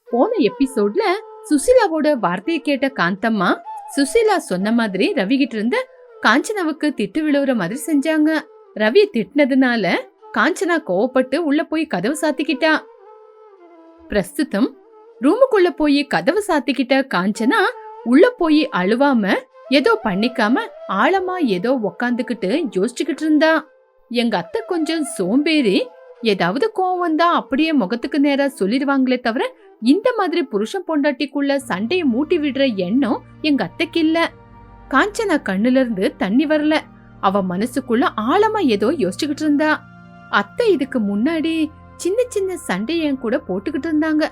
போன எபிசோட்ல சுசிலாவோட வார்த்தையை கேட்ட காந்தம்மா சுசிலா சொன்ன மாதிரி ரவி கிட்ட இருந்து காஞ்சனாவுக்கு திட்டு விழுவுற மாதிரி செஞ்சாங்க. ரவி திட்டினதுனால காஞ்சனா கோவப்பட்டு உள்ள போய் கதவு சாத்திக்கிட்டா. பிரஸ்துதம் ரூமுக்குள்ள போய் கதவு சாத்திக்கிட்ட காஞ்சனா உள்ள போய் அழுவாம ஏதோ பண்ணிக்காம ஆழமா ஏதோ உக்காந்துக்கிட்டு யோசிச்சுக்கிட்டு இருந்தா. எங்க அத்தை கொஞ்சம் சோம்பேறி, ஏதாவது கோவம் வந்தா அப்படியே முகத்துக்கு நேரா சொல்லிடுவாங்களே தவிர இந்த மாதிரி புருஷன் பொண்டாட்டிக்குள்ள சண்டைய மூட்டி விடுற எண்ணம் எங்க அத்தைக்கு இல்ல. காஞ்சனா கண்ணுல இருந்து தண்ணி வரல. அவ மனசுக்குள்ள ஆழமா ஏதோ யோசிச்சுக்கிட்டு இருந்தா. அத்தை இதுக்கு முன்னாடி சின்ன சின்ன சண்டைய என் கூட போட்டுக்கிட்டு இருந்தாங்க.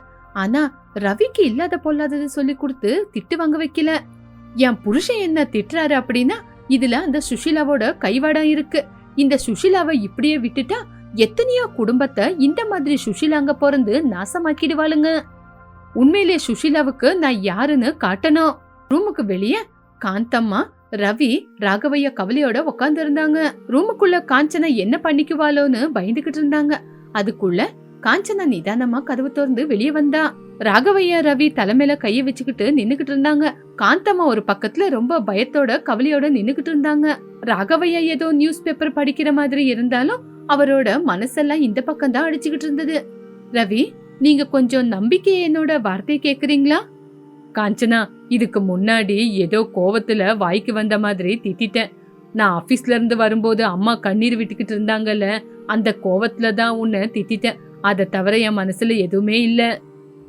ஆனா ரவிக்கு இல்லாத பொல்லாதது சொல்லி கொடுத்து திட்டு வாங்க வைக்கல. என் புருஷன் என்ன திட்டுறாரு அப்படின்னா இதுல அந்த சுஷிலாவோட கைவாடம் இருக்கு. இந்த சுஷிலாவை இப்படியே விட்டுட்டா எத்தனையோ குடும்பத்தை இந்த மாதிரி சுஷிலாங்க பிறந்து நாசமாக்கிடுவாளுங்க. உண்மையிலே சுஷிலாவுக்கு நான் யாருன்னு காட்டணும். ரூமுக்கு வெளியே காந்தம்மா, ரவி, ராகவையா கவலையோட உக்காந்து இருந்தாங்க. ரூமுக்குள்ள காஞ்சனா என்ன பண்ணிக்குவாளோன்னு பயந்துகிட்டு இருந்தாங்க. அதுக்குள்ள காஞ்சனா நிதானமா கதவு திறந்து வெளியே வந்தா. ராகவையா, ரவி தலைமையில கைய வச்சுக்கிட்டு நின்னுகிட்டு இருந்தாங்க. காந்தம்மா ஒரு பக்கத்துல ரொம்ப பயத்தோட கவலையோட நின்னுகிட்டு இருந்தாங்க. ராகவையா ஏதோ நியூஸ் பேப்பர் படிக்கிற மாதிரி இருந்தாலும் அவரோட மனசெல்லாம் இந்த பக்கம் தான் அடிச்சுக்கிட்டு இருந்தது. ரவி, நீங்க கொஞ்சம் நம்பிக்கை என்னோட வார்த்தை கேக்குறீங்களா? காஞ்சனா, இதுக்கு முன்னாடி ஏதோ கோவத்துல வாய்க்கு வந்த மாதிரி திட்டிட்டேன். நான் ஆபீஸ்ல இருந்து வரும்போது அம்மா கண்ணீர் விட்டுக்கிட்டு இருந்தாங்கல்ல, அந்த கோவத்துல தான் உன்னை திட்டிட்டேன். அதை தவிர என் மனசுல எதுவுமே இல்ல.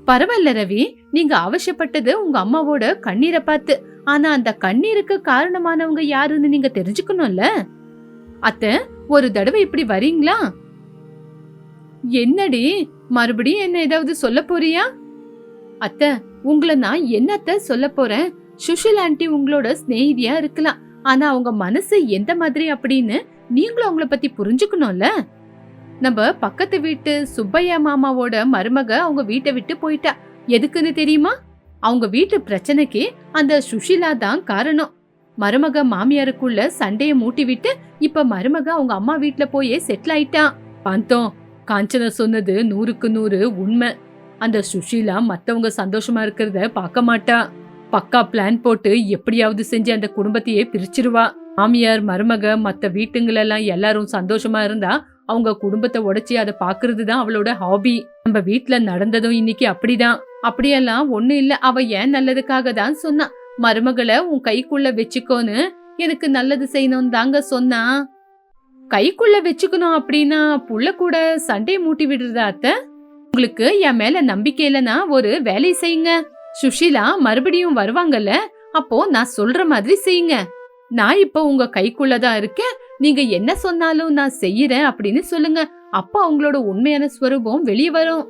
பரவாயில்ல ரவி, நீங்க அவசியப்பட்டது உங்க அம்மாவோட கண்ணீரை பார்த்து. ஆனா அந்த கண்ணீருக்கு காரணமானவங்க யாருன்னு நீங்க தெரிஞ்சுக்கணும்ல. அத்தை, ஒரு தடவை இப்படி வரீங்களா? என்னடி, மறுபடியும் என்ன ஏதாவது சொல்ல போறியா? அத்தை, உங்களை நான் என்னத்த சொல்ல போறேன்? சுஷில் ஆண்டி உங்களோட ஸ்நேகிதியா இருக்கலாம், ஆனா அவங்க மனசு எந்த மாதிரி அப்படின்னு நீங்களும் அவங்கள பத்தி புரிஞ்சுக்கணும்ல. நம்ம பக்கத்து வீட்டு சுப்பையா மாமாவோட மருமக அவங்க வீட்டை விட்டு போயிட்டா. எதுக்குன்னு தெரியுமா? அவங்க வீட்டு பிரச்சனைக்கு அந்த சுஷிலா தான் காரணம். மருமக மாமியாருக்குள்ள சண்டைய மூட்டி விட்டு இப்ப மருமக அவங்க அம்மா வீட்டுல போயே செட்டில் ஆயிட்டான். பாந்தோம், காஞ்சனா சொன்னது 100க்கு 100 உண்மை. அந்த சுஷீலா மத்தவங்க சந்தோஷமா இருக்கிறத பார்க்க மாட்டா. பக்கா பிளான் போட்டு எப்படியாவது செஞ்சு அந்த குடும்பத்தையே பிரிச்சிருவா. மாமியார், மருமக, மத்த வீட்டுங்களெல்லாம் எல்லாரும் சந்தோஷமா இருந்தா அவங்க குடும்பத்தை உடைச்சி அதை பாக்குறதுதான் அவளோட ஹாபி. நம்ம வீட்டுல நடந்ததும் இன்னைக்கு அப்படிதான். அப்படியெல்லாம் ஒண்ணு இல்ல, அவ ஏன் நல்லதுக்காக தான் சொன்னா. மருமகளை உன் கைக்குள்ள வச்சுக்கோன்னு, எனக்கு நல்லது செய்யணும் தாங்க சொன்னா. கைக்குள்ள வச்சுக்கணும் அப்படின்னா புள்ள கூட சண்டை மூட்டி விடுறதா அத்தை? உங்களுக்கு என் மேல நம்பிக்கை இல்லைன்னா ஒரு வேலையை செய்யுங்க. சுஷீலா மறுபடியும் வருவாங்கல்ல, அப்போ நான் சொல்ற மாதிரி செய்யுங்க. நான் இப்ப உங்க கைக்குள்ளதான் இருக்கேன், நீங்க என்ன சொன்னாலும் நான் செய்யறேன் அப்படின்னு சொல்லுங்க. அப்ப அவங்களோட உண்மையான ஸ்வரூபம் வெளியே வரும்.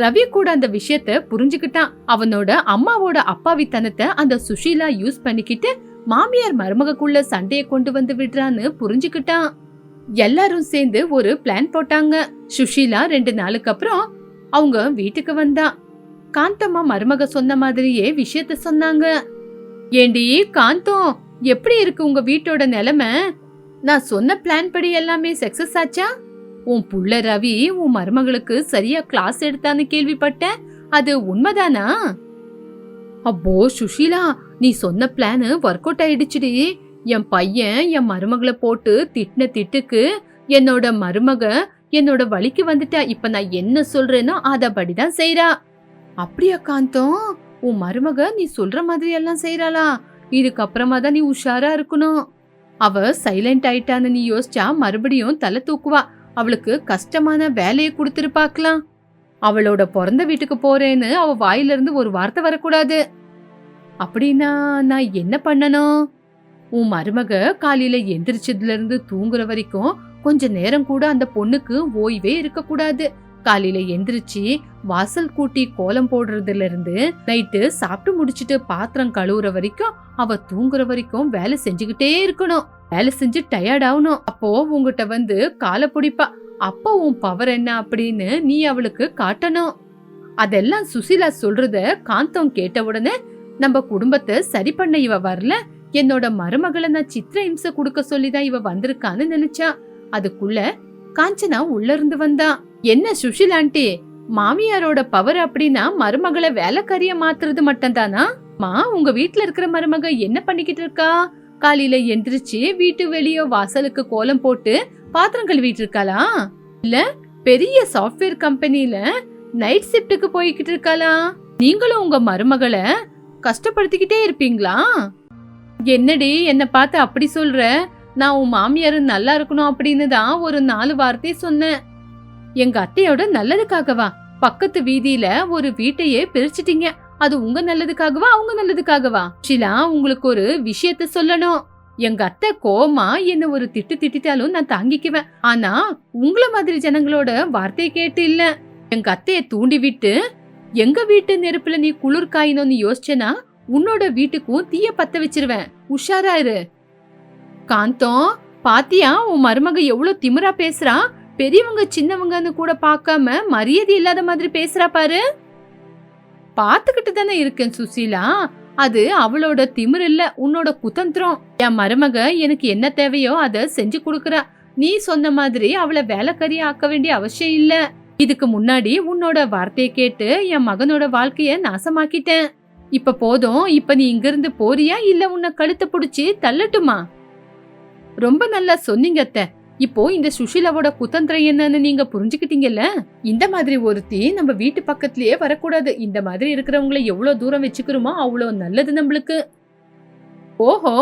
ரவி கூட அந்த விஷயத்த புரிஞ்சுக்கிட்டான். அவனோட அம்மாவோட அப்பாவித்தனத்தை அந்த சுஷீலா யூஸ் பண்ணிக்கிட்டு மாமியார் மருமகக்குள்ள சண்டைய கொண்டு வந்து விடுறான்னு புரிஞ்சுக்கிட்டான். எல்லாரும் சேர்ந்து ஒரு பிளான் போட்டாங்க. சுஷீலா 2 நாளுக்கு அப்புறம் அவங்க வீட்டுக்கு வந்தா. காந்தம்மா மருமக சொன்ன மாதிரியே விஷயத்த சொன்னாங்க. ஏண்டி காந்தம், எப்படி இருக்கு உங்க வீட்டோட நிலைமை? நான் சொன்ன பிளான் படி எல்லாமே சக்சஸ் ஆச்சா? உன் புள்ள ரவி உன் மருமகளுக்கு சரியா கிளாஸ் எடுத்தான்னு கேள்விப்பட்டேன், அது உண்மைதானா? அப்போ சுஷீலா, நீ சொன்ன பிளான் ஒர்க் அவுட் ஆயிடுச்சுடி. என் பையன் என் மருமகளை போட்டு திட்டின திட்டுக்கு என்னோட மருமக என்னோட வழிக்கு வந்துட்டா. இப்ப நான் என்ன சொல்றேனோ அதபடிதான் செய்யறா. அப்படியா காந்தம், உன் மருமக நீ சொல்ற மாதிரி எல்லாம் செய்யறாளா? இதுக்கப்புறமா தான் நீ உஷாரா இருக்கணும். அவ சைலண்ட் ஆயிட்டான்னு நீ யோசிச்சா மறுபடியும் தலை தூக்குவா. அவளுக்கு கஷ்டமான வேலையை கொடுத்துருப்பாக்கலாம். அவளோட பிறந்த வீட்டுக்கு போறேன்னு அவ வாயில இருந்து ஒரு வார்த்தை வரக்கூடாது. அப்படின்னா நான் என்ன பண்ணணும்? உன் மருமக காலையில எந்திரிச்சதுல இருந்து தூங்குற வரைக்கும் கொஞ்ச நேரம் கூட அந்த பொண்ணுக்கு ஓய்வே இருக்க கூடாது. காலையில எந்திரிச்சு வாசல் கூட்டி கோலம் போடுறதுல இருந்து நைட்டு சாப்பிட்டு முடிச்சிட்டு பாத்திரம் கழுவுற வரைக்கும் அவ தூங்குற வரைக்கும் வேலை செஞ்சுக்கிட்டே இருக்கணும். வேலை செஞ்சு டயர்ட் ஆகணும். அப்போ உங்ககிட்ட வந்து காலை பிடிப்பா. அப்போ உன் பவர் என்ன அப்படின்னு நீ அவளுக்கு காட்டணும். அதெல்லாம் சுசீலா சொல்றத காந்தம் கேட்ட உடனே, நம்ம குடும்பத்தை சரி பண்ண இவ வரல, என்னோட மருமகளை நான் சித்திர இம்சை கொடுக்க சொல்லிதான் இவ வந்திருக்கான்னு நினைச்சா. அதுக்குள்ள காஞ்சனா உள்ள இருந்து வந்தா. என்ன சுஷில் ஆண்டி, மாமியாரோட பவர் அப்படின்னா மருமகளை வேலைக்காரிய மாத்துறது மட்டும்தானா? உங்க வீட்ல இருக்கிற மருமக என்ன பண்ணிக்கிட்டு இருக்கா? காலையில எந்திரிச்சு வீட்டு வெளிய வாசலுக்கு கோலம் போட்டு பாத்திரம் கழுவிட்டு இருக்காளா? இல்ல பெரிய சாஃப்ட்வேர் கம்பெனில நைட் ஷிப்டுக்கு போய்கிட்டு இருக்காளா? நீங்களும் உங்க மருமகளை கஷ்டப்படுத்திக்கிட்டே இருப்பீங்களா? என்னடி என்ன பார்த்து அப்படி சொல்ற? நான் உன் மாமியாரு நல்லா இருக்கணும் அப்படின்னு தான் ஒரு 4 வார்த்தை சொன்னேன். எங்க அத்தையோட நல்லதுக்காகவா பக்கத்து வீதியில ஒரு வீட்டையே பிரிச்சிட்டீங்க? அது உங்க நல்லதுக்காகவா அவங்க நல்லதுக்காகவா? ஷீலா, உங்களுக்கு ஒரு விஷயத்த சொல்லணும். எங்க அத்தை கோமா என்ன ஒரு திட்டு திட்டாலும் நான் தாங்கிக்குவேன். ஆனா உங்கள மாதிரி ஜனங்களோட வார்த்தையை கேட்டு இல்ல. எங்க அத்தைய தூண்டி விட்டு எங்க வீட்டு நெருப்புல நீ குளிர் காயணும்னு யோசிச்சேனா உன்னோட வீட்டுக்கும் தீய பத்த வச்சிருவேன். உஷாரா இரு. காந்தம், பாத்தியா உன் மருமக எவ்வளவு திமிரா பேசுறா? பெரியவங்க சின்னவங்கன்னு கூட பார்க்காம மரியாதை இல்லாத மாதிரி பேசுறா பாரு. பாத்துக்கிட்டு தானே இருக்கேன் சுசீலா. அது அவளோட திமிர் இல்ல, உன்னோட குதந்திரம். என் மருமக எனக்கு என்ன தேவையோ அத செஞ்சு கொடுக்கறா. நீ சொன்ன மாதிரி அவளை வேலைக்காரியா ஆக்க வேண்டிய அவசியம் இல்ல. இதுக்கு முன்னாடி உன்னோட வார்த்தையை கேட்டு என் மகனோட வாழ்க்கைய நாசமாக்கிட்டேன். இப்ப போதும். இப்ப நீ இங்க இருந்து போறியா இல்ல உன்னை கழுத்தை புடிச்சு தள்ளட்டுமா? ரொம்ப நல்லா சொன்னீங்க அத்தை. இப்போ இந்த சுஷீலாவோட குதந்திரம் என்னன்னு நீங்க புரிஞ்சுக்கிட்டீங்கல்ல. இந்த மாதிரி ஒருத்தி நம்ம வீட்டு பக்கத்திலேயே வரக்கூடாது. இந்த மாதிரி இருக்கிறவங்களை எவ்வளவு தூரம் வச்சுக்கிறோமோ அவ்வளவு நல்லது நம்மளுக்கு. ஓஹோ,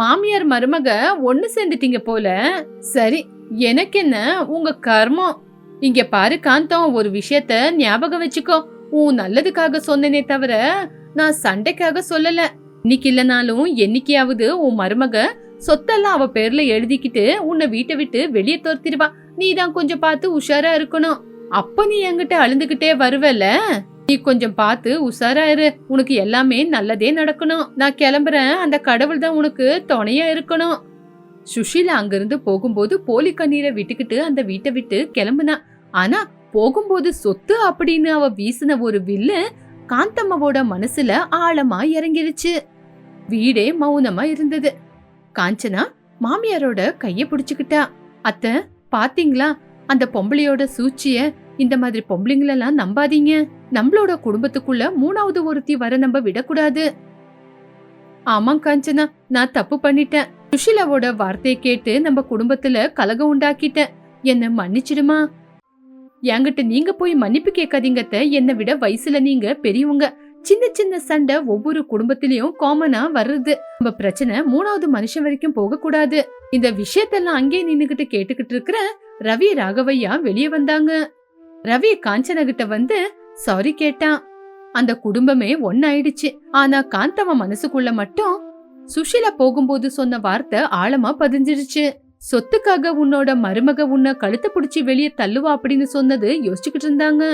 மாமியார் மருமக ஒண்ணு சேர்ந்துட்டீங்க போல. சரி, எனக்கு என்ன, உங்க கர்மம். இங்க பாரு காந்தம், ஒரு விஷயத்த ஞாபகம் வச்சுக்கோ. உன் நல்லதுக்காக சொன்னனே தவிர நான் சண்டைக்காக சொல்லல. இன்னைக்கு இல்லனாலும் என்னைக்காவது உன் மருமக சொத்தெல்லாம் அவ பேர்ல எழுதிக்கிட்டு உன்னை வீட்டை விட்டு வெளியே துரத்திடுவா. நீதான் கொஞ்சம் பார்த்து உஷாரா இருக்கணும். அப்ப நீ என்கிட்ட அழுந்துகிட்டே வருவல. நீ கொஞ்சம் பார்த்து உஷாரா இரு. உனக்கு எல்லாமே நல்லதே நடக்கணும். நான் கிளம்புறேன். அந்த கடவுள் தான் உனக்கு துணையா இருக்கணும். சுஷீலா அங்கிருந்து போகும்போது போலி கண்ணீரை விட்டுக்கிட்டு அந்த வீட்டை விட்டு கிளம்புனா. ஆனா போகும்போது சொத்து அப்படின்னு அவ வீசின ஒரு வில்லு காந்தம்மாவோட மனசுல ஆழமா இறங்கிருச்சு. வீடே மௌனமா இருந்தது. காஞ்சனா மாமியாரோட கைய புடிச்சுக்கிட்டா. அத்தை, பாத்தீங்களா அந்த பொம்பளையோட சூழ்ச்சிய? இந்த மாதிரி பொம்பளைங்களெல்லாம் நம்பாதீங்க. நம்மளோட குடும்பத்துக்குள்ள 3வது ஒருத்தி வர நம்ம விடக்கூடாது. ஆமா காஞ்சனா, நான் தப்பு பண்ணிட்டேன். சுஷீலாவோட வார்த்தையை கேட்டு நம்ம குடும்பத்துல கலகம் உண்டாக்கிட்டேன். என்ன மன்னிச்சிடுமா? என்கிட்ட நீங்க போய் மன்னிப்பு கேட்காதீங்க அத்தை. என்னை விட வயசுல நீங்க பெரியவங்க. சின்ன சின்ன சண்டை ஒவ்வொரு குடும்பத்திலயும் காமனா வர்றது. நம்ம பிரச்சனை 3வது மனுஷன் வரைக்கும் போக கூடாது. இந்த விஷயத்தெல்லாம் அங்கே நின்னுகிட்டு கேட்டுக்கிட்டு இருக்கிற ரவி ராகவையா வெளியே வந்தாங்க. ரவி காஞ்சனா கிட்ட வந்து சாரி கேட்டான். அந்த குடும்பமே ஒன்னாயிடுச்சு. ஆனா காந்தவ மனசுக்குள்ள மட்டும் சுஷீலா போகும்போது சொன்ன வார்த்தை ஆழமா பதிஞ்சிருச்சு. சொத்துக்காக உன்னோட மருமக உன்னை கழுத்தை புடிச்சு வெளியே தள்ளுவா அப்படின்னு சொன்னது யோசிச்சுக்கிட்டு இருந்தாங்க.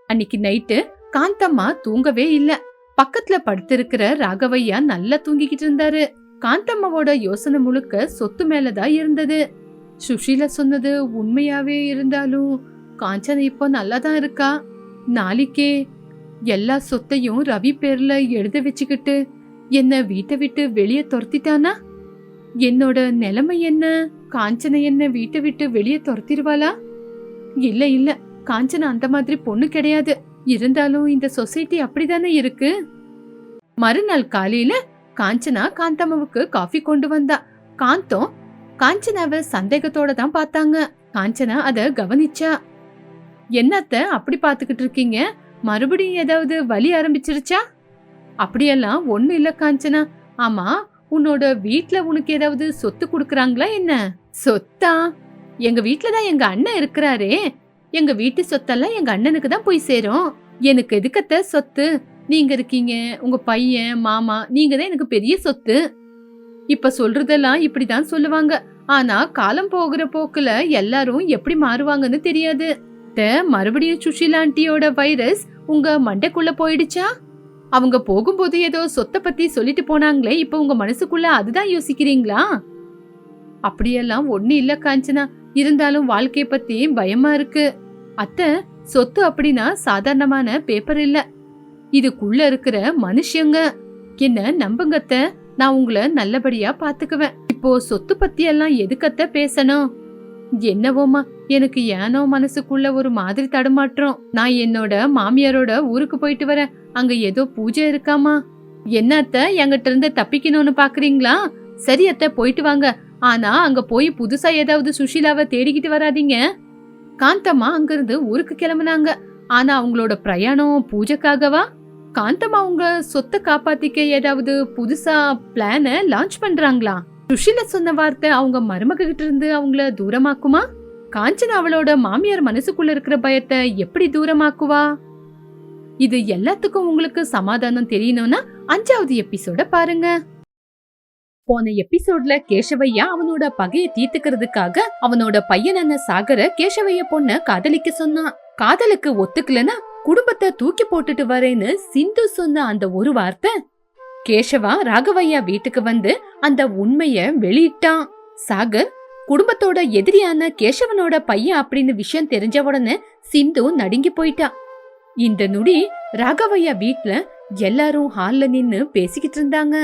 அன்னைக்கு நைட்டு காந்தம்மா தூங்கவே இல்ல. பக்கத்துல படுத்திருக்கிற ராகவையா நல்லா தூங்கிக்கிட்டு இருந்தாரு. காந்தம்மாவோட யோசனை முழுக்க சொத்து மேலதான் இருந்தது. சுஷீலா சொன்னது உண்மையாவே இருந்தாலும் காஞ்சனா இப்போ நல்லாதான் இருக்கா. நாளைக்கே எல்லா சொத்தையும் ரவி பேர்ல எழுத வச்சுக்கிட்டு என்ன வீட்டை விட்டு வெளியே துரத்திட்டானா என்னோட நிலைமை என்ன? காஞ்சனா என்ன வீட்டை விட்டு வெளியே துரத்திடுவாளா? இல்ல இல்ல, காஞ்சனா அந்த மாதிரி பொண்ணு கிடையாது. இருந்தாலும் இந்த சொசைட்டி அப்படிதானே இருக்கு. மறுநாள் காலையில காஞ்சனா காந்தம்மாவுக்கு காஃபி கொண்டு வந்தா. காந்தம் காஞ்சனாவை சந்தேகத்தோட தான் பார்த்தாங்க. காஞ்சனா அத கவனிச்சா. என்னத்த அப்படி பாத்துக்கிட்டு இருக்கீங்க? மறுபடியும் ஏதாவது வலி ஆரம்பிச்சிருச்சா? அப்படியெல்லாம் ஒண்ணும் இல்ல காஞ்சனா. ஆமா, உன்னோட வீட்ல உனக்கு ஏதாவது சொத்து குடுக்கறாங்களா என்ன? சொத்தா? எங்க வீட்லதான் எங்க அண்ணன் இருக்கிறாரே. எங்க வீட்டு சொத்தெல்லாம் எங்க அண்ணனுக்கு தான் போய் சேரும். எனக்கு எதுக்கத்த சொத்து? நீங்க இருக்கீங்க, உங்க பையன், மாமா, நீங்க தான் எனக்கு பெரிய சொத்து. இப்ப சொல்றதெல்லாம் இப்படிதான் சொல்லுவாங்க. ஆனா காலம் போகிற போக்குல எல்லாரும் எப்படி மாறுவாங்கன்னு தெரியாது. மறுபடியும் சுஷீலா ஆண்டியோட வைரஸ் உங்க மண்டைக்குள்ள போயிடுச்சா? அவங்க போகும்போது ஏதோ சொத்தை பத்தி சொல்லிட்டு போனாங்களே, இப்ப உங்க மனசுக்குள்ள அதுதான் யோசிக்கிறீங்களா? அப்படியெல்லாம் ஒண்ணு இல்ல காஞ்சனா. இருந்தாலும் வாழ்க்கைய பத்தி பயமா இருக்கு. அத்தை, சொத்து அப்படின்னா சாதாரணமான பேப்பர் இல்ல. இதுக்குள்ள இருக்கிற மனுஷங்க. என்ன நம்புங்க அத்தை, நான் உங்களை நல்லபடியா பாத்துக்குவேன். இப்போ சொத்து பத்தி எல்லாம் எதுக்கத்த பேசணும்? என்னவோமா, எனக்கு ஏனோ மனசுக்குள்ள ஒரு மாதிரி தடுமாற்றம். நான் என்னோட மாமியாரோட ஊருக்கு போயிட்டு வரேன். அங்க ஏதோ பூஜை இருக்காமா. என்ன அத்தை, என்கிட்ட இருந்து தப்பிக்கணும்னு பாக்குறீங்களா? சரி அத்தை, போயிட்டு வாங்க. ஆனா அங்க போய் புதுசா ஏதாவது சுஷீலாவை தேடிக்கிட்டு வராதீங்க. காந்தம்மா அங்கிருந்து ஊருக்கு கிளம்புனாங்க. ஆனா அவங்களோட பிரயாணம் பூஜைக்காகவா? காந்தம்மா உங்க சொத்தை காப்பாத்திக்க ஏதாவது புதுசா பிளான லான்ச் பண்றாங்களா? சுஷீலா சொன்ன வார்த்தை அவங்க மருமக கிட்ட இருந்து அவங்கள தூரமாக்குமா? காஞ்சனா அவளோட மாமியார் மனசுக்குள்ள இருக்கிற பயத்தை எப்படி தூரமாக்குவா? இது எல்லாத்துக்கும் உங்களுக்கு சமாதானம் தெரியணும்னா 5வது எபிசோட பாருங்க. போன எபிசோட்ல கேசவையா அவனோட பகைய தீர்த்துக்கிறதுக்காக அவனோட பையனான சாகர கேசவைய பொண்ண காதலிக்க சொன்னான். காதலுக்கு ஒத்துக்கலனா குடும்பத்தை தூக்கி போட்டுட்டு வரேன்னு சிந்து சொன்ன அந்த ஒரு வார்த்தை கேசவா ராகவையா வீட்டுக்கு வந்து அந்த உண்மைய வெளியிட்டான். சாகர் குடும்பத்தோட எதிரியான கேசவனோட பையன் அப்படின்னு விஷயம் தெரிஞ்ச உடனே சிந்து நடுங்கி போயிட்டா. இந்த நொடி ராகவையா வீட்ல எல்லாரும் ஹால்ல நின்னு பேசிக்கிட்டு இருந்தாங்க.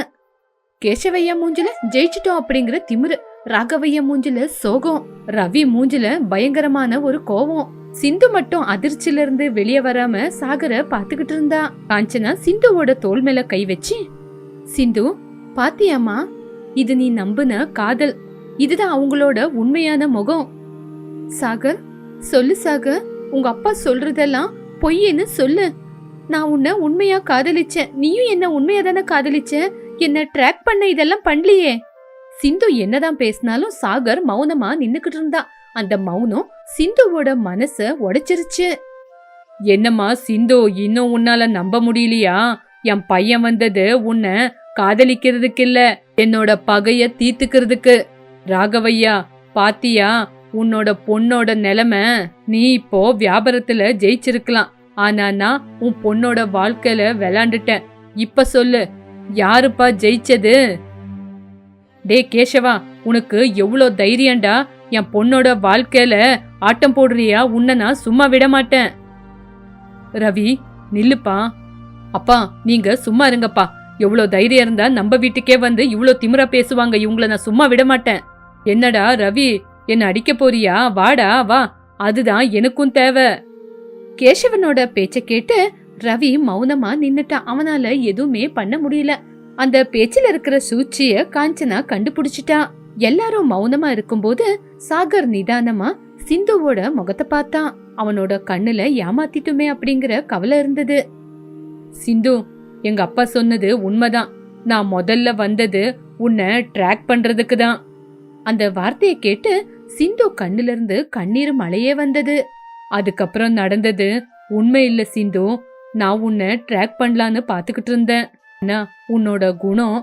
கேசவையா மூஞ்சில ஜெயிச்சிட்டோம் அப்படிங்கிற திமிரு, ராகவையா மூஞ்சில சோகம், ரவி மூஞ்சில பயங்கரமான ஒரு கோவம். சிந்து மட்டும் அதிர்ச்சியில இருந்து வெளியே வராம சாகர பாத்துக்கிட்டு இருந்தா. காஞ்சனா சிந்துவோட தோள் மேல கை வச்சு, சிந்து பாத்தியாமா, இது நீ நம்புன காதல், இதுதான் அவங்களோட உண்மையான முகம். சாகர் சொல்லு சாகர், உங்க அப்பா சொல்றதெல்லாம் பொய்ன்னு சொல்லு. நான் உன்னை உண்மையா காதலிச்சேன், நீயும் என்ன உண்மையா தானே காதலிச்ச, என்ன ட்ராக் பண்ண இதெல்லாம் பண்ணலையே. சிந்து என்னதான் பேசினாலும் சாகர் மௌனமா நின்னுக்கிட்டு இருந்தா. அந்த மௌனம் சிந்துவோட மனச உடைச்சிருச்சு. என்னம்மா சிந்து, இன்னும் உன்னால நம்ப முடியலையா? என் பையன் வந்தது உன்னை காதலிக்கிறதுக்கு இல்ல, என்னோட பகைய தீர்த்துக்கிறதுக்கு. ராகவையா பாத்தியா, உன்னோட பொண்ணோட நிலைமை, நீ இப்போ வியாபாரத்துல ஜெயிச்சிருக்கலாம், ஆனா நான் உன் பொண்ணோட வாழ்க்கையில விளையாண்டுட்டேன். இப்ப சொல்லு, யாருப்பா ஜெயிச்சது? டே கேசவா, உனக்கு எவ்வளோ தைரியம்டா, என் பொண்ணோட வாழ்க்கையில ஆட்டம் போடுறியா? உன்னை நான் சும்மா விட மாட்டேன். ரவி நில்லுப்பா. அப்பா நீங்க சும்மா இருங்கப்பா. எவ்வளோ தைரியம் இருந்தா நம்ம வீட்டுக்கே வந்து இவ்வளோ திமிரா பேசுவாங்க, இவங்கள நான் சும்மா விட மாட்டேன். என்னடா ரவி, என்ன அடிக்க போறியா? வாடா வா, அதுதான் எனக்கும் தேவை. கேசவனோட பேச்ச கேட்டு ரவி மௌனமா நின்னுட்டான். அவனால எதுவுமே பண்ண முடியல. அந்த பேச்சில இருக்கிற சூழ்ச்சிய காஞ்சனா கண்டுபிடிச்சிட்டா. எல்லாரும் மௌனமா இருக்கும்போது சாகர் நிதானமா சிந்துவோட முகத்தை பார்த்தான். அவனோட கண்ணுல ஏமாத்திட்டுமே அப்படிங்கிற கவலை இருந்தது. சிந்து, எங்க அப்பா சொன்னது உண்மைதான். நான் முதல்ல வந்தது உன்னை ட்ராக் பண்றதுக்கு தான். அந்த வார்த்தையை கேட்டு சிந்து கண்ணுல இருந்து கண்ணீர் மழையே வந்தது. அதுக்கப்புறம் நடந்தது உண்மை இல்ல சிந்து. நான் உன்னை ட்ராக் பண்ணலான்னு பாத்துக்கிட்டு இருந்தேன். ஆனா உன்னோட குணம்,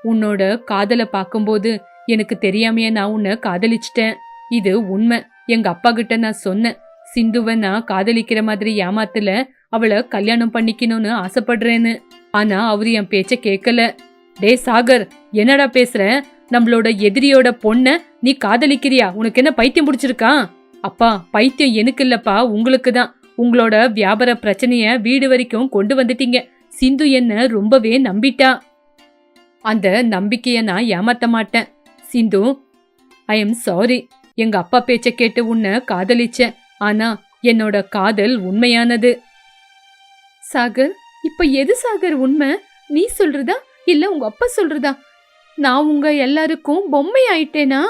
உன்னோட காதலை பார்க்கும்போது எனக்கு தெரியாமையே நான் உன்னை காதலிச்சிட்டேன். இது உண்மை. எங்க அப்பா கிட்ட நான் சொன்னேன், சிந்துவை நான் காதலிக்கிற மாதிரி ஏமாத்துல அவளை கல்யாணம் பண்ணிக்கணும்னு ஆசைப்படுறேன்னு. ஆனா அவரு என் பேச்ச கேட்கல. டே சாகர், என்னடா பேசுற? நம்மளோட எதிரியோட பொண்ண நீ காதலிக்கிறியா? உனக்கு என்ன பைத்தியம் பிடிச்சிருக்கா? அப்பா, பைத்தியம் எனக்கு இல்லப்பா, உங்களுக்கு தான். உங்களோட வியாபார பிரச்சனைய வீடு வரைக்கும் கொண்டு வந்துட்டீங்க. சிந்து என்ன ரொம்பவே நம்பிட்டா. அந்த நம்பிக்கைய நான் ஏமாத்த மாட்டேன். சிந்து, ஐ எம் சாரி. எங்க அப்பா பேச்ச கேட்டு உன்னை காதலிச்சேன். ஆனா என்னோட காதல் உண்மையானது. சாகர், இப்ப எது சாகர் உண்மை? நீ சொல்றதா இல்ல உங்க அப்பா சொல்றதா? நான் உங்க எல்லாருக்கும் பொம்மை ஆயிட்டேனா?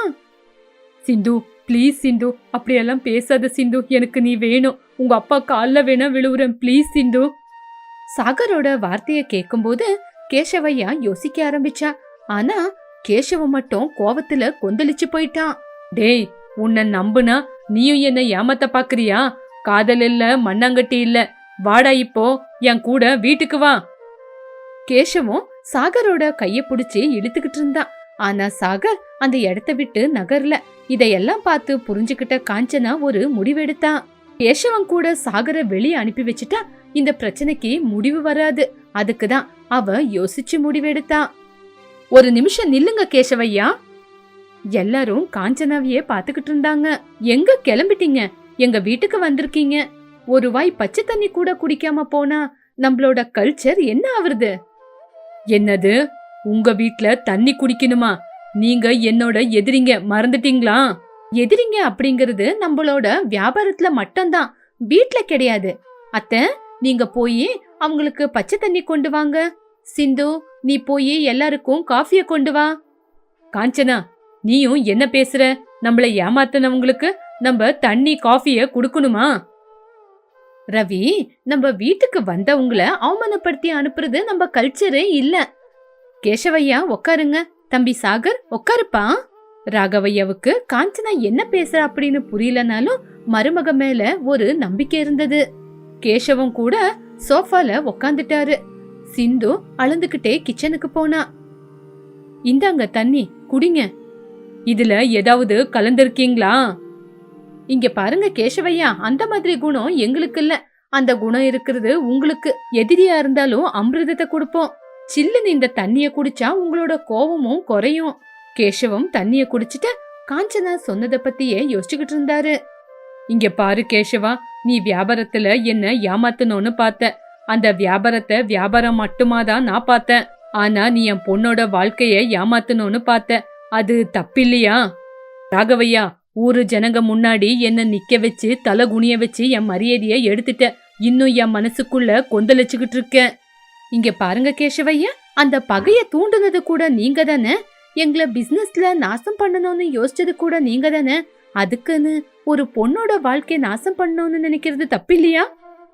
சிந்து ப்ளீஸ் சிந்து, அப்படியெல்லாம் பேசாத சிந்து. எனக்கு நீ வேணும். உங்க அப்பா கால்ல வேணா விழுவுறேன், ப்ளீஸ் சிந்து. சாகரோட வார்த்தைய கேட்கும்போது கேசவையா யோசிக்க ஆரம்பிச்சா. ஆனா கேசவ மட்டும் கோவத்துல கொந்தளிச்சு போயிட்டான். டேய், உன்னை நம்புனா நீயும் என்ன ஏமாத்த பாக்குறியா? காதல் இல்ல, மண்ணாங்கட்டி இல்ல. வாடா இப்போ என் கூட வீட்டுக்கு வா. கேசவும் சாகரோட கைய புடிச்சு இழுத்துக்கிட்டு இருந்தான். ஆனா சாகர் அந்த இடத்த விட்டு நகர்ல. இதையெல்லாம் பார்த்து புரிஞ்சுக்கிட்ட காஞ்சனா ஒரு முடிவெடுத்தான். கேசவன் கூட சாகரை வெளியே அனுப்பி வச்சுட்டா இந்த பிரச்சனைக்கு முடிவு வராது. அதுக்குதான் அவ யோசிச்சு முடிவெடுத்தான். ஒரு நிமிஷம் நில்லுங்க கேசவையா. எல்லாரும் காஞ்சனாவையே பாத்துக்கிட்டு இருந்தாங்க. எங்க கிளம்பிட்டீங்க? எங்க வீட்டுக்கு வந்திருக்கீங்க. ஒரு வாய் பச்சை தண்ணி கூட குடிக்காம போனா நம்மளோட கல்ச்சர் என்ன ஆவறது? என்னது, உங்க வீட்ல தண்ணி குடிக்கணுமா? நீங்க என்னோட எதிரிங்க, மறந்துட்டீங்களா? எதிரிங்க அப்படிங்கறது நம்மளோட வியாபாரத்துல மட்டும்தான், வீட்ல கிடையாது. அத்தை, நீங்க போய் அவங்களுக்கு பச்சை தண்ணி கொண்டு வாங்க. சிந்து, நீ போய் எல்லாருக்கும் காஃபிய கொண்டு வா. காஞ்சனா, நீயும் என்ன பேசுற? நம்மள ஏமாத்தினவங்களுக்கு நம்ம தண்ணி காஃபிய குடுக்கணுமா? ரவி, நம்ம வீட்டுக்கு வந்தவங்கள அவமானப்படுத்தி அனுப்புறது நம்ம கல்ச்சரே இல்ல. கேசவையா உக்காருங்க. தம்பி சாகர் உக்காருப்பா. ராகவையாவுக்கு காஞ்சனா என்ன பேசுற அப்படின்னு புரியலனாலும் மருமக மேல ஒரு நம்பிக்கை இருந்தது. கேசவம் கூட சோஃபால உக்காந்துட்டாரு. சிந்து அழுந்துகிட்டே கிச்சனுக்கு போனா. இந்தாங்க தண்ணி குடிங்க. இதுல ஏதாவது கலந்திருக்கீங்களா? இங்க பாருங்க கேசவையா, அந்த மாதிரி குணம் எங்களுக்கு இல்ல. அந்த குணம் இருக்கிறது உங்களுக்கு. எதிரியா இருந்தாலும் அமிர்தத்தை கொடுப்போம். சில்லுன்னு இந்த தண்ணிய குடிச்சா உங்களோட கோபமும் குறையும். கேசவம் தண்ணிய குடிச்சிட்டு காஞ்சனா சொன்னதை பத்தியே யோசிச்சுக்கிட்டு இருந்தாரு. இங்க பாரு கேசவா, நீ வியாபாரத்துல என்ன ஏமாத்தணும்னு பார்த்த. அந்த வியாபாரத்தை வியாபாரம் மட்டுமாதான் நான் பார்த்தேன். ஆனா நீ என் பொண்ணோட வாழ்க்கைய ஏமாத்தணும்னு பார்த்த. அது தப்பில்லையா? ராகவையா, ஊரு ஜனங்க முன்னாடி என்ன நிக்க வச்சு தலை குனிய வச்சு என் மரியாதைய எடுத்துட்ட. இன்னும் என் மனசுக்குள்ள கொந்தளிச்சுக்கிட்டு இருக்க. இங்க பாருங்க கேசவையா, அந்த பகைய தூண்டுனது கூட நீங்க தானே. எங்களை பிசினஸ்ல நாசம் பண்ணணும்னு யோசிச்சது கூட நீங்க தானே. அதுக்குன்னு ஒரு பொண்ணோட வாழ்க்கைய நாசம் பண்ணணும்னு நினைக்கிறது தப்பில்லையா?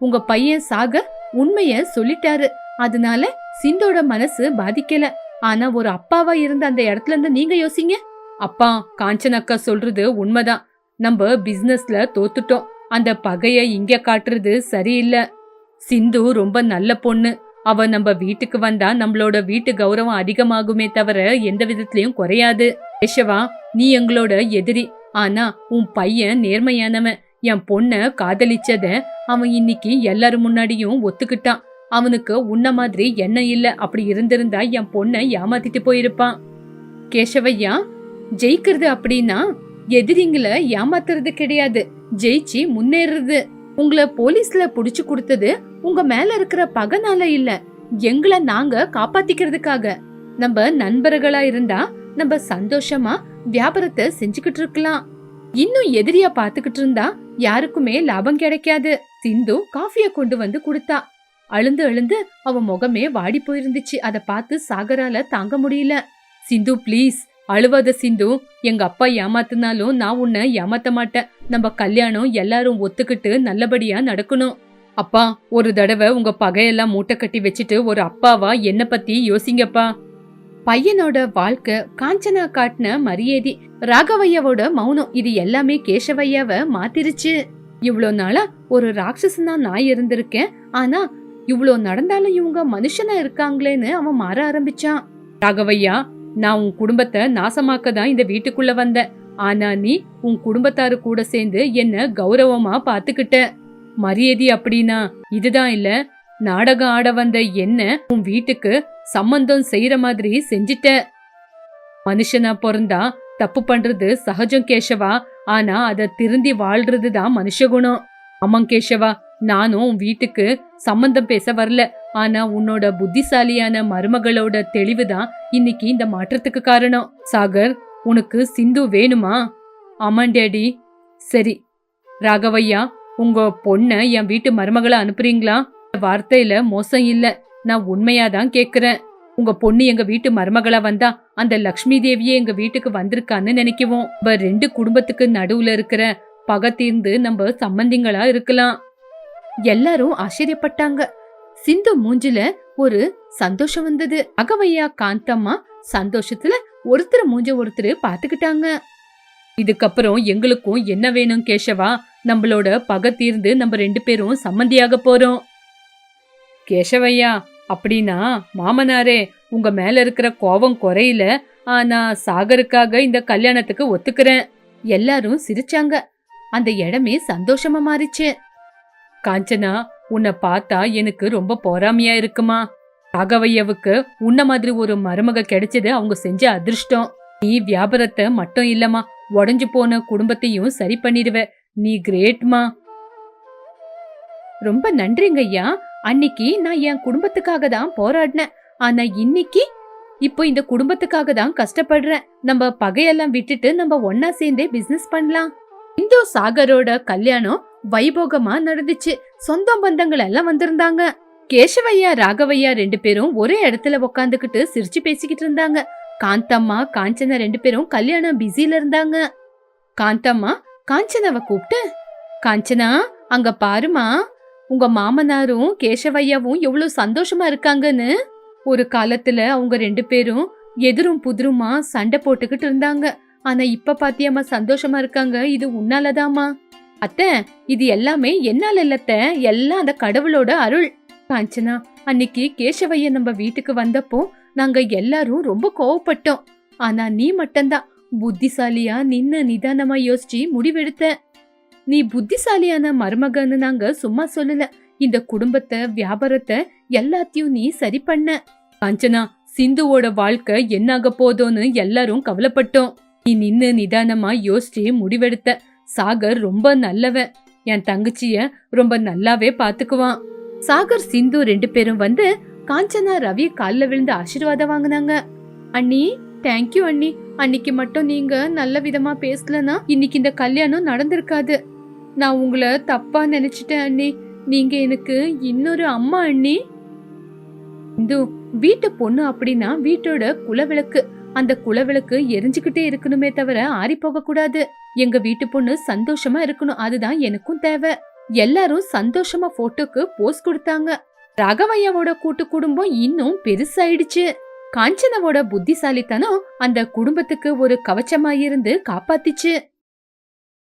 உங்க பையன் சாகர் உண்மைய சொல்லிட்டாரு. அதனால சிந்தோட மனசு பாதிக்கல. ஆனா ஒரு அப்பாவா இருந்த அந்த இடத்துல இருந்து நீங்க யோசிங்க. அப்பா, காஞ்சனக்கா சொல்றது உண்மைதான். நம்ம பிசினஸ்ல தோத்துட்டோம். அந்த பகைய இங்க காட்டுறது சரியில்லை. சிந்து ரொம்ப நல்ல பொண்ணு. அவ நம்ம வீட்டுக்கு வந்தா நம்மளோட வீட்டு கௌரவம் அதிகமாகுமே தவிர எந்த விதத்திலயும் குறையாது. கேசவா, நீ எங்களோட எதிரி. ஆனா உன் பையன் நேர்மையானவன். என் பொண்ண காதலிச்சத அவன் இன்னைக்கு எல்லாரும் முன்னாடியும் ஒத்துக்கிட்டான். அவனுக்கு உன்ன மாதிரி எண்ணம் இல்ல. அப்படி இருந்திருந்தா என் பொண்ண ஏமாத்திட்டு போயிருப்பான். கேசவையா, ஜெயிக்கிறது அப்படின்னா எதிரிங்களை ஏமாத்துறது கிடையாது, ஜெயிச்சு முன்னேறது. உங்களை போலீஸ்ல புடிச்சு கொடுத்தது உங்க மேல இருக்கிற பகனால இல்ல, எங்களை நாங்க காப்பாத்திக்கிறதுக்காக. நம்ம நண்பர்களா இருந்தா நம்ம சந்தோஷமா வியாபாரத்தை செஞ்சுக்கிட்டு இருக்கலாம். இன்னும் எதிரியா பாத்துக்கிட்டு இருந்தா யாருக்குமே லாபம் கிடைக்காது. சிந்து காஃபிய கொண்டு வந்து கொடுத்தா. அழுந்து அழுந்து அவ முகமே வாடி போயிருந்துச்சு. அத பார்த்து சாகரால தாங்க முடியல. சிந்து ப்ளீஸ் அழுவாத சிந்து. எங்க அப்பா ஏமாத்தினாலும் நான் உன்னை ஏமாத்த மாட்டேன். நம்ம கல்யாணம் எல்லாரும் ஒத்துக்கிட்டு நல்லபடியா நடக்கணும். அப்பா, ஒரு தடவை உங்க பகையெல்லாம் மூட்டை கட்டி வச்சுட்டு ஒரு அப்பாவா என்ன பத்தி யோசிங்கப்பா. பையனோட வாழ்க்கை, காஞ்சனா காட்டின மரியாதை, ராகவையாவோட மௌனம், இது எல்லாமே கேசவையாவ மாத்திருச்சு. இவ்ளோ நாளா ஒரு ராட்சசனா நான் இருந்திருக்கேன். ஆனா இவ்ளோ நடந்தாலும் இவங்க மனுஷனா இருக்காங்களேன்னு அவன் மாற ஆரம்பிச்சான். ராகவையா, நான் உன் குடும்பத்தை நாசமாக்க தான் இந்த வீட்டுக்குள்ள வந்த. ஆனா நீ உன் குடும்பத்தாரு கூட சேர்ந்து என்ன கௌரவமா பாத்துக்கிட்ட. மரியாதை அப்படின்னா இதுதான் இல்ல. நாடகம் ஆட வந்த என்ன உன் வீட்டுக்கு சம்பந்தம் செய்யற மாதிரி செஞ்சிட்ட. மனுஷனா பிறந்தா தப்பு பண்றது சகஜம் கேசவா. ஆனா அத திருந்தி வாழ்றதுதான் மனுஷகுணம். ஆமாம் கேசவா, நானும் உன் வீட்டுக்கு சம்பந்தம் பேச வரல. ஆனா உன்னோட புத்திசாலியான மருமகளோட தெளிவுதான் இன்னைக்கு இந்த மாற்றத்துக்கு காரணம். சாகர், உனக்கு சிந்து வேணுமா? ஆமாம் டேடி. சரி ராகவையா, உங்க பொண்ண என் வீட்டு மருமகளை அனுப்புறீங்களா? வார்த்தையில மோசம் இல்ல, நான் உண்மையாதான் கேக்குறேன். உங்க பொண்ணு எங்க வீட்டு மருமகளா வந்தா அந்த லக்ஷ்மி தேவியே எங்க வீட்டுக்கு வந்திருக்கான்னு நினைக்குவோம். ரெண்டு குடும்பத்துக்கு நடுவுல இருக்கிற பகை தீர்ந்து நம்ம சம்பந்திங்களா இருக்கலாம். எல்லாரும் ஆச்சரியப்பட்டாங்க. சிந்து மூஞ்சில ஒரு சந்தோஷம் வந்தது. ராகவையா, காந்தம்மா சந்தோஷத்துல ஒருத்தர் மூஞ்ச ஒருத்தர் பாத்துக்கிட்டாங்க. இதுக்கப்புறம் எங்களுக்கும் என்ன வேணும் கேசவா? நம்மளோட பகை தீர்ந்து நம்ம ரெண்டு பேரும் சம்மந்தியாக போறோம். கேசவையா, அப்படின்னா மாமனாரே, உங்க மேல இருக்கிற கோபம் குறையில. ஆனா சாகருக்காக இந்த கல்யாணத்துக்கு ஒத்துக்கிறேன். எல்லாரும் சிரிச்சாங்க. அந்த இடமே சந்தோஷமா மாறிச்சு. காஞ்சனா, உன்னை பார்த்தா எனக்கு ரொம்ப பொறாமையா இருக்குமா. ராகவையாவுக்கு உன்ன மாதிரி ஒரு மருமக கிடைச்சது அவங்க செஞ்ச அதிர்ஷ்டம். நீ வியாபாரத்தை மட்டும் இல்லமா, உடஞ்சு போன குடும்பத்தையும் சரி பண்ணிடுவ. நீ கிரேட்மா. ரொம்ப நன்றிங்க ஐயா. அன்னைக்கு நான் என் குடும்பத்துக்காக தான் போராடினேன். ஆனா இன்னைக்கு இப்போ இந்த குடும்பத்துக்காக தான் கஷ்டப்படுறேன். நம்ம பகையெல்லாம் விட்டுட்டு நம்ம ஒன்னா சேர்ந்தே பிசினஸ் பண்ணலாம். இந்து சாகரோட கல்யாணம் வைபோகமா நடந்துச்சு. சொந்த பந்தங்கள் எல்லாம் வந்திருந்தாங்க. கேசவையா ராகவையா 2 பேரும் ஒரே இடத்துல உக்காந்துக்கிட்டு சிரிச்சு பேசிக்கிட்டு இருந்தாங்க. காந்தம்மா காஞ்சனா 2 பேரும் கல்யாணம் பிஸில இருந்தாங்க. காந்தம்மா காஞ்சனாவை கூப்பிட்டு, காஞ்சனா அங்க பாருமா, உங்க மாமனாரும் கேசவையாவும் எவ்வளவு சந்தோஷமா இருக்காங்கன்னு. ஒரு காலத்துல அவங்க 2 பேரும் எதிரும் புதிருமா சண்டை போட்டுக்கிட்டு இருந்தாங்க. ஆனா இப்ப பாத்தியாமா சந்தோஷமா இருக்காங்க. இது உன்னாலதாமா. அத்தை, இது எல்லாமே என்னால இல்லத்த, எல்லாம் அந்த கடவுளோட அருள். காஞ்சனா, அன்னைக்கு கேசவைய நம்ம வீட்டுக்கு வந்தப்போ நாங்க எல்லாரும் ரொம்ப கோவப்பட்டோம். ஆனா நீ மட்டும்தான் புத்திசாலியா நின்னு நிதானமா யோசிச்சு முடிவெடுத்த. நீ புத்திசாலியான மருமகன்னு நாங்க சும்மா சொல்லல. இந்த குடும்பத்தை வியாபாரத்தை எல்லாத்தையும் நீ சரி பண்ண. காஞ்சனா, சிந்துவோட வாழ்க்கை என்னாக போதோன்னு எல்லாரும் கவலைப்பட்டோம். நீ நின்னு நிதானமா யோசிச்சு முடிவெடுத்த. சாகர் ரொம்ப நல்லவன். என் தங்கச்சிய ரொம்ப நல்லாவே பாத்துக்குவான். சாகர் சிந்து 2 பேரும் வந்து காஞ்சனா ரவி கால்ல விழுந்து ஆசீர்வாதம் வாங்கினாங்க. அண்ணி, தேங்க்யூ அண்ணி. அன்னைக்கு மட்டும் நீங்க நல்ல விதமா பேசலனா இன்னைக்கு இந்த கல்யாணம் நடந்திருக்காது. நான் உங்களை தப்பா நினைச்சிட்டேன் அண்ணி. நீங்க எனக்கு இன்னொரு அம்மா அண்ணி. இந்து, வீட்டு பொண்ணு அப்படின்னா வீட்டோட குலவிளக்கு. அந்த குலவிளக்கு எரிஞ்சுக்கிட்டே இருக்கணுமே தவிர ஆறி போக கூடாது. எங்க வீட்டு பொண்ணு சந்தோஷமா இருக்கணும், அதுதான் எனக்கும் தேவை. எல்லாரும் சந்தோஷமா போட்டோக்கு போஸ் கொடுத்தாங்க. ராகவையாவோட கூட்டு குடும்பம் இன்னும் பெருசாயிடுச்சு. காஞ்சனாவோட புத்திசாலித்தனம் அந்த குடும்பத்துக்கு ஒரு கவச்சமாயிருந்து காப்பாத்திச்சு.